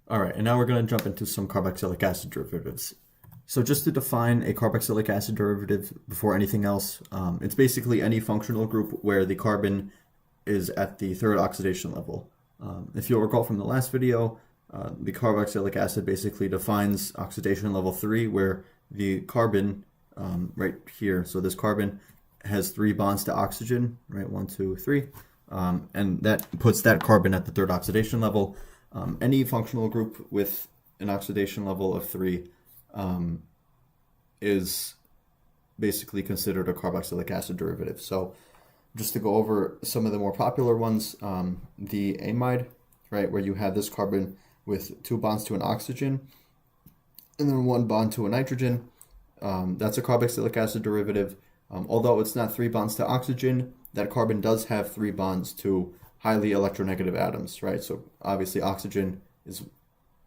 All right, and now we're going to jump into some carboxylic acid derivatives. So just to define a carboxylic acid derivative before anything else, it's basically any functional group where the carbon is at the third oxidation level. If you'll recall from the last video, the carboxylic acid basically defines oxidation level 3, where the carbon right here, so this carbon has 3 bonds to oxygen, right, 1, 2, 3, and that puts that carbon at the third oxidation level. Any functional group with an oxidation level of 3 is basically considered a carboxylic acid derivative. So just to go over some of the more popular ones, the amide, right, where you have this carbon with 2 bonds to an oxygen and then 1 bond to a nitrogen. That's a carboxylic acid derivative. Although it's not 3 bonds to oxygen, that carbon does have 3 bonds to highly electronegative atoms, right? So obviously oxygen is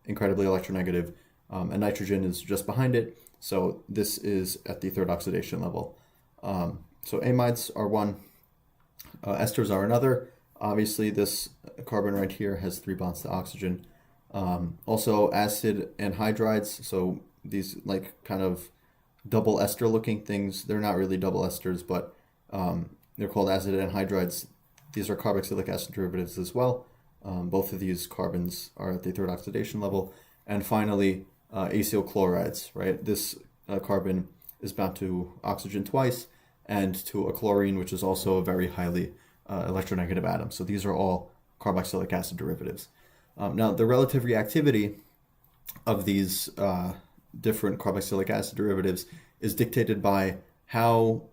incredibly electronegative, and nitrogen is just behind it. So this is at the third oxidation level. So amides are one, esters are another. Obviously this carbon right here has 3 bonds to oxygen. Also acid anhydrides, so these like kind of double ester looking things, they're not really double esters, but they're called acid anhydrides. These are carboxylic acid derivatives as well. Both of these carbons are at the third oxidation level. And finally, acyl chlorides, right? This carbon is bound to oxygen twice and to a chlorine, which is also a very highly electronegative atom. So these are all carboxylic acid derivatives. Now, the relative reactivity of these different carboxylic acid derivatives is dictated by how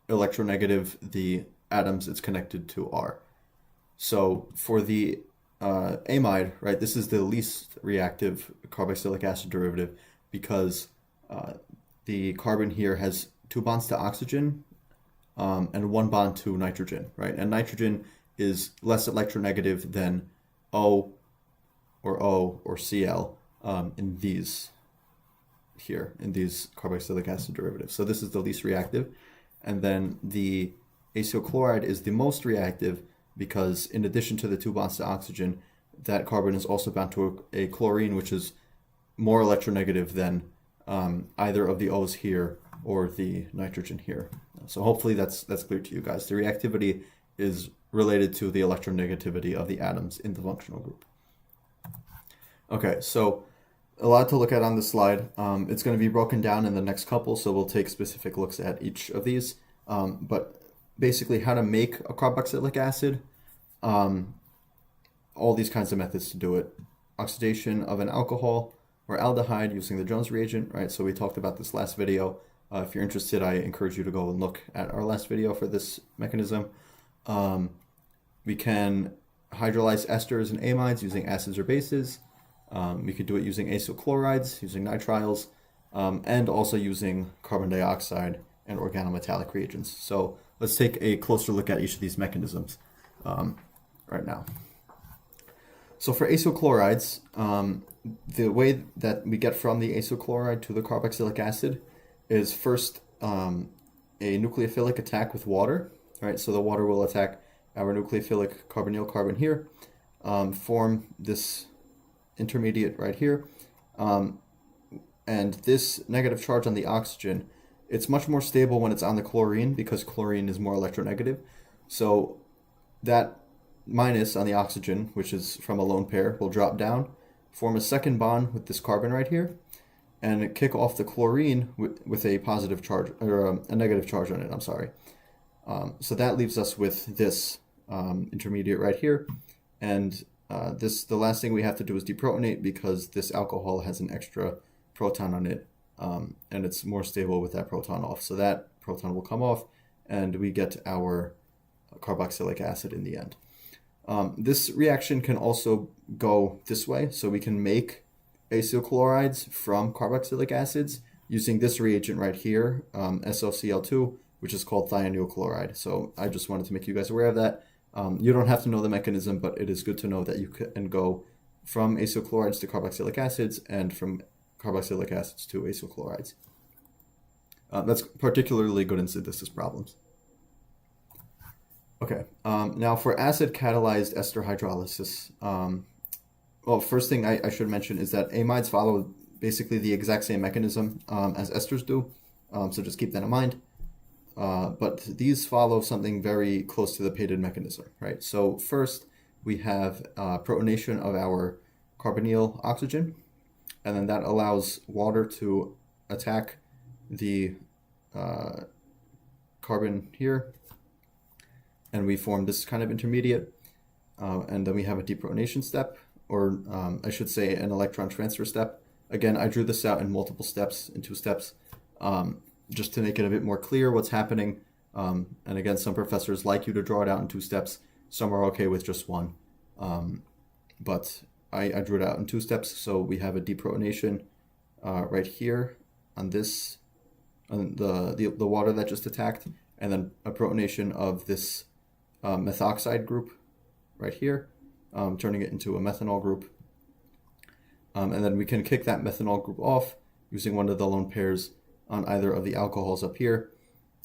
electronegative the atoms it's connected to are. So for the amide, right, this is the least reactive carboxylic acid derivative because the carbon here has 2 bonds to oxygen and 1 bond to nitrogen, right? And nitrogen is less electronegative than O or Cl in these carboxylic acid derivatives. So this is the least reactive. And then the acyl chloride is the most reactive because in addition to the 2 bonds to oxygen, that carbon is also bound to a chlorine, which is more electronegative than either of the O's here or the nitrogen here. So hopefully that's clear to you guys. The reactivity is related to the electronegativity of the atoms in the functional group. Okay, so a lot to look at on this slide. It's going to be broken down in the next couple, so we'll take specific looks at each of these. But basically how to make a carboxylic acid, all these kinds of methods to do it. Oxidation of an alcohol or aldehyde using the Jones reagent, right? So we talked about this last video. If you're interested, I encourage you to go and look at our last video for this mechanism. We can hydrolyze esters and amides using acids or bases. We could do it using acyl chlorides, using nitriles, and also using carbon dioxide and organometallic reagents. So let's take a closer look at each of these mechanisms right now. So for acyl chlorides, the way that we get from the acyl chloride to the carboxylic acid is first a nucleophilic attack with water, right? So the water will attack our nucleophilic carbonyl carbon here, form this intermediate right here, and this negative charge on the oxygen, it's much more stable when it's on the chlorine because chlorine is more electronegative. So that minus on the oxygen, which is from a lone pair, will drop down, form a second bond with this carbon right here, and kick off the chlorine with a positive charge, or a negative charge on it, I'm sorry. So that leaves us with this intermediate right here, and the last thing we have to do is deprotonate because this alcohol has an extra proton on it, and it's more stable with that proton off. So that proton will come off, and we get our carboxylic acid in the end. This reaction can also go this way, so we can make acyl chlorides from carboxylic acids using this reagent right here, SOCl2, which is called thionyl chloride. So I just wanted to make you guys aware of that. You don't have to know the mechanism, but it is good to know that you can go from acyl chlorides to carboxylic acids and from carboxylic acids to acyl chlorides. That's particularly good in synthesis problems. Okay, now for acid catalyzed ester hydrolysis, Well, first thing I should mention is that amides follow basically the exact same mechanism as esters do, so just keep that in mind. But these follow something very close to the Paton mechanism, right? So first, we have protonation of our carbonyl oxygen, and then that allows water to attack the carbon here, and we form this kind of intermediate, and then we have a deprotonation step, or I should say an electron transfer step. Again, I drew this out in multiple steps, in 2 steps, just to make it a bit more clear what's happening. And again, some professors like you to draw it out in 2 steps. Some are okay with just 1. But I drew it out in 2 steps. So we have a deprotonation right here on this, on the water that just attacked, and then a protonation of this methoxide group right here, turning it into a methanol group. And then we can kick that methanol group off using one of the lone pairs on either of the alcohols up here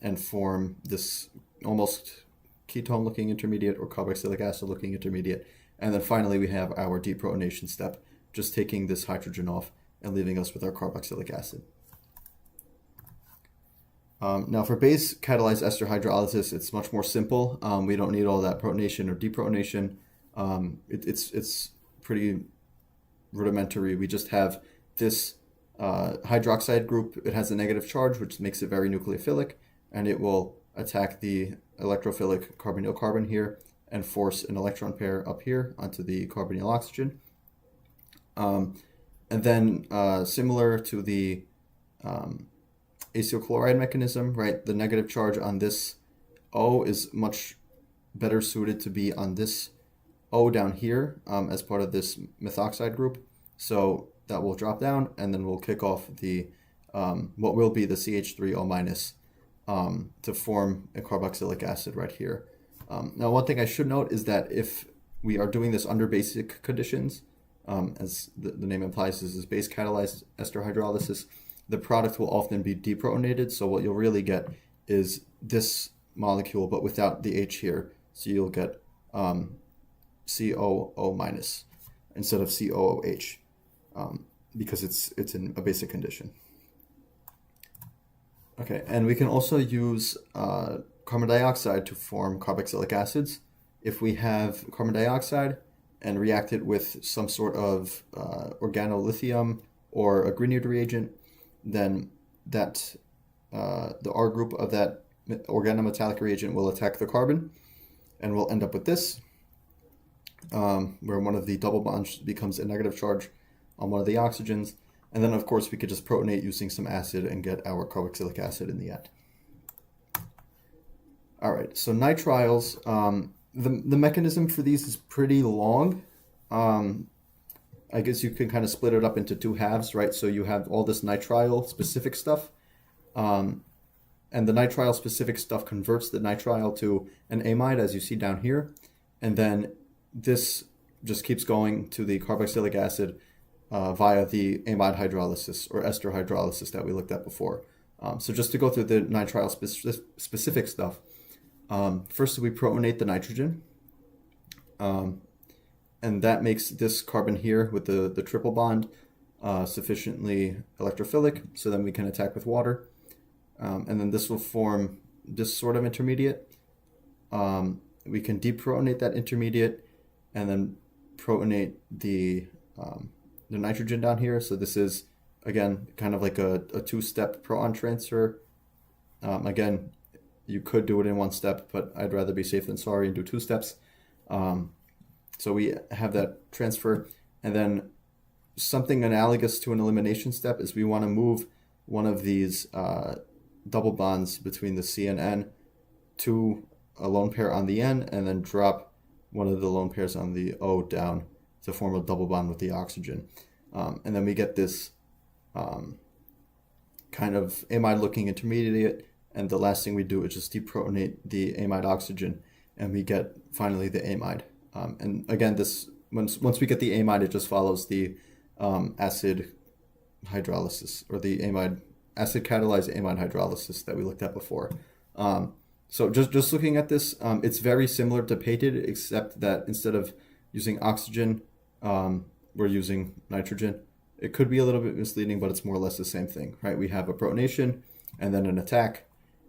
and form this almost ketone looking intermediate or carboxylic acid looking intermediate. And then finally we have our deprotonation step, just taking this hydrogen off and leaving us with our carboxylic acid. Now for base catalyzed ester hydrolysis, it's much more simple. We don't need all that protonation or deprotonation. It's pretty rudimentary. We just have this hydroxide group. It has a negative charge, which makes it very nucleophilic, and it will attack the electrophilic carbonyl carbon here and force an electron pair up here onto the carbonyl oxygen. And then similar to the acyl chloride mechanism, right? The negative charge on this O is much better suited to be on this O down here as part of this methoxide group. So that will drop down, and then we'll kick off the what will be the CH3O minus to form a carboxylic acid right here. Now, one thing I should note is that if we are doing this under basic conditions, as the name implies, this is base catalyzed ester hydrolysis, the product will often be deprotonated. So what you'll really get is this molecule, but without the H here. So you'll get COO minus instead of COOH, because it's in a basic condition. Okay, and we can also use carbon dioxide to form carboxylic acids. If we have carbon dioxide and react it with some sort of organolithium or a Grignard reagent, then that the R group of that organometallic reagent will attack the carbon, and we'll end up with this, where one of the double bonds becomes a negative charge on one of the oxygens. And then, of course, we could just protonate using some acid and get our carboxylic acid in the end. All right, so nitriles, the mechanism for these is pretty long. I guess you can kind of split it up into 2 halves, right? So you have all this nitrile specific stuff, and the nitrile specific stuff converts the nitrile to an amide, as you see down here. And then this just keeps going to the carboxylic acid via the amide hydrolysis or ester hydrolysis that we looked at before. So just to go through the nitrile specific stuff, first we protonate the nitrogen, and that makes this carbon here with the triple bond sufficiently electrophilic, so then we can attack with water. And then this will form this sort of intermediate. We can deprotonate that intermediate and then protonate the nitrogen down here. So this is, again, kind of like a 2-step proton transfer. Again, you could do it in 1 step, but I'd rather be safe than sorry and do 2 steps. So we have that transfer, and then something analogous to an elimination step is we want to move one of these double bonds between the C and N to a lone pair on the N, and then drop one of the lone pairs on the O down to form a double bond with the oxygen. And then we get this kind of amide-looking intermediate, and the last thing we do is just deprotonate the amide oxygen, and we get finally the amide. And again, this once we get the amide, it just follows the acid hydrolysis, or the acid catalyzed amide hydrolysis that we looked at before. So just looking at this, it's very similar to Pated, except that instead of using oxygen, we're using nitrogen. It could be a little bit misleading, but it's more or less the same thing, right? We have a protonation and then an attack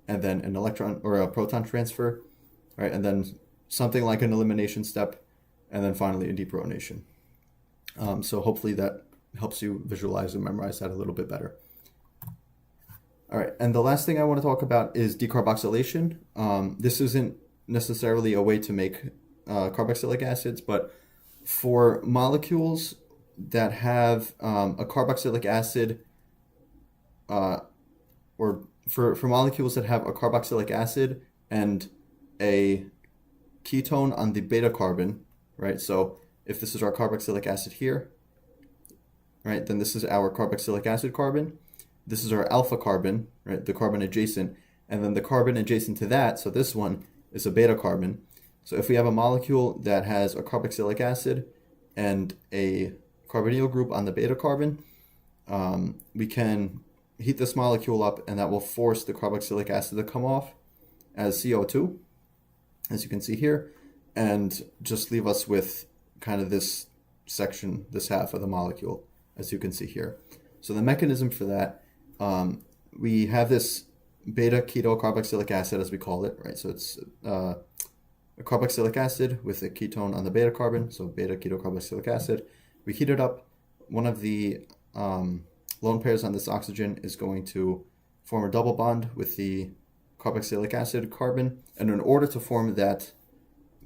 and then an electron or a proton transfer, right? And then something like an elimination step and then finally a deprotonation. So hopefully that helps you visualize and memorize that a little bit better. All right, and the last thing I want to talk about is decarboxylation. This isn't necessarily a way to make carboxylic acids, but for molecules that have a carboxylic acid, or for molecules that have a carboxylic acid and a ketone on the beta carbon, right? So if this is our carboxylic acid here, right, then this is our carboxylic acid carbon. This is our alpha carbon, right, the carbon adjacent, and then the carbon adjacent to that, so this one is a beta carbon. So if we have a molecule that has a carboxylic acid and a carbonyl group on the beta carbon, we can heat this molecule up and that will force the carboxylic acid to come off as CO2, as you can see here, and just leave us with kind of this section, this half of the molecule, as you can see here. So the mechanism for that, we have this beta keto carboxylic acid, as we call it, right? So it's a carboxylic acid with a ketone on the beta carbon, so beta keto carboxylic acid. We heat it up. One of the lone pairs on this oxygen is going to form a double bond with the carboxylic acid carbon, and in order to form that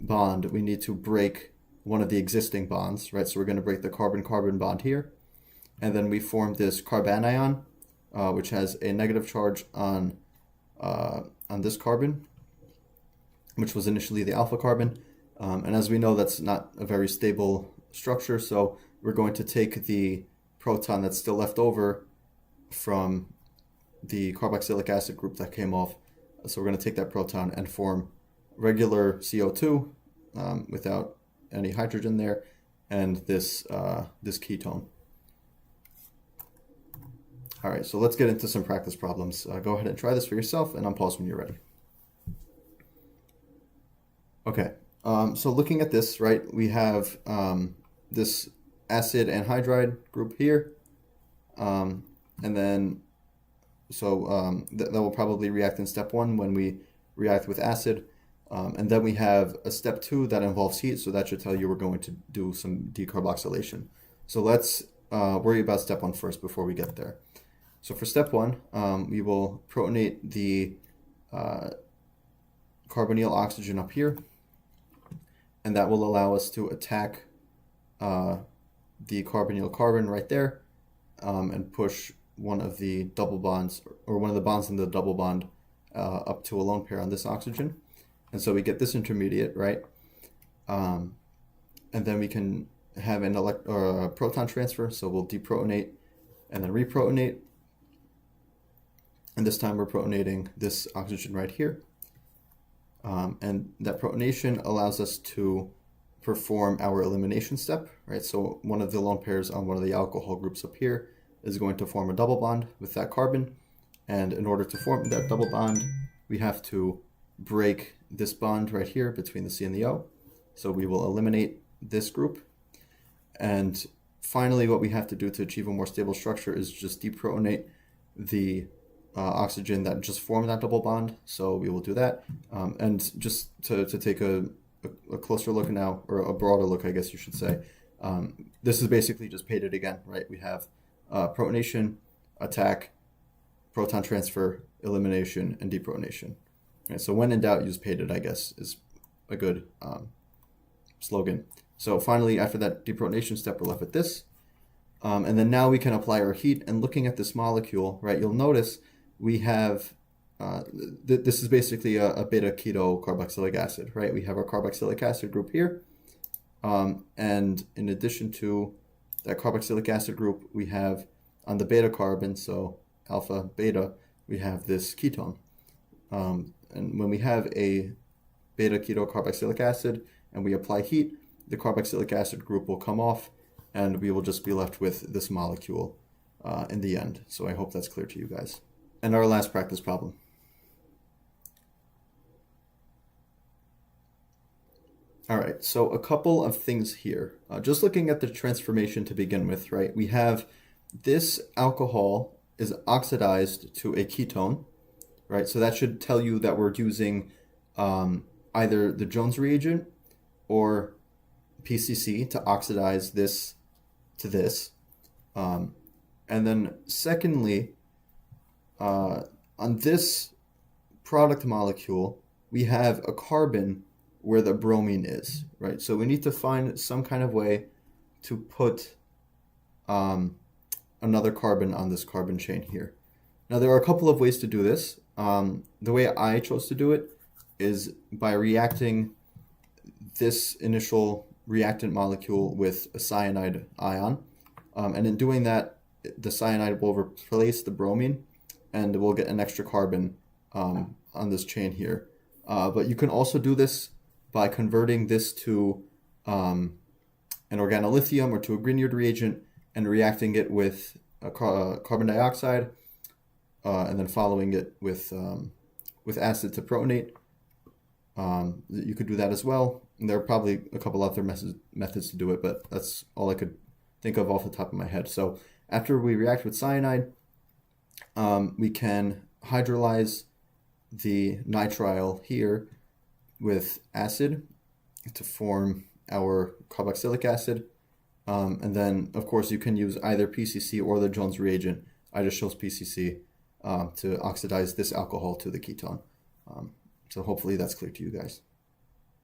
bond, we need to break one of the existing bonds, right? So we're going to break the carbon-carbon bond here, and then we form this carbanion, which has a negative charge on this carbon, which was initially the alpha carbon. And as we know, that's not a very stable structure, so we're going to take the proton that's still left over from the carboxylic acid group that came off. So we're going to take that proton and form regular CO2 without any hydrogen there, and this ketone. All right, so let's get into some practice problems. Go ahead and try this for yourself, and unpause when you're ready. Okay, so looking at this, right, we have this acid anhydride group here, and then so that will probably react in step 1 when we react with acid, and then we have a step 2 that involves heat, so that should tell you we're going to do some decarboxylation. So let's worry about step 1 first before we get there. So for step 1, we will protonate the carbonyl oxygen up here, and that will allow us to attack the carbonyl carbon right there, and push one of the double bonds, or one of the bonds in the double bond, up to a lone pair on this oxygen. And so we get this intermediate, right? And then we can have a proton transfer, so we'll deprotonate and then reprotonate. And this time we're protonating this oxygen right here. And that protonation allows us to perform our elimination step, right? So one of the lone pairs on one of the alcohol groups up here is going to form a double bond with that carbon. And in order to form that double bond, we have to break this bond right here between the C and the O. So we will eliminate this group. And finally, what we have to do to achieve a more stable structure is just deprotonate the oxygen that just formed that double bond. So we will do that. And just to take a closer look now, or a broader look, I guess you should say, this is basically just painted again, right? We have protonation, attack, proton transfer, elimination, and deprotonation. Right, so when in doubt, use painted, I guess, is a good slogan. So finally, after that deprotonation step, we're left with this. And then now we can apply our heat. And looking at this molecule, right, you'll notice we have, this is basically a beta keto carboxylic acid, right? We have our carboxylic acid group here. And in addition to that carboxylic acid group, we have on the beta carbon, so alpha, beta, we have this ketone. And when we have a beta keto carboxylic acid and we apply heat, the carboxylic acid group will come off and we will just be left with this molecule in the end. So I hope that's clear to you guys. And our last practice problem. All right, so a couple of things here. Just looking at the transformation to begin with, right? We have this alcohol is oxidized to a ketone, right? So that should tell you that we're using either the Jones reagent or PCC to oxidize this to this. Um, and then secondly, on this product molecule, we have a carbon where the bromine is, right? So we need to find some kind of way to put um, another carbon on this carbon chain here. Now, there are a couple of ways to do this. The way I chose to do it is by reacting this initial reactant molecule with a cyanide ion. And in doing that, the cyanide will replace the bromine and we'll get an extra carbon on this chain here. But you can also do this by converting this to an organolithium or to a Grignard reagent and reacting it with carbon dioxide and then following it with acid to protonate. You could do that as well. And there are probably a couple other methods to do it, but that's all I could think of off the top of my head. So after we react with cyanide, we can hydrolyze the nitrile here with acid to form our carboxylic acid. And then, of course, you can use either PCC or the Jones reagent. I just chose PCC to oxidize this alcohol to the ketone. So hopefully that's clear to you guys.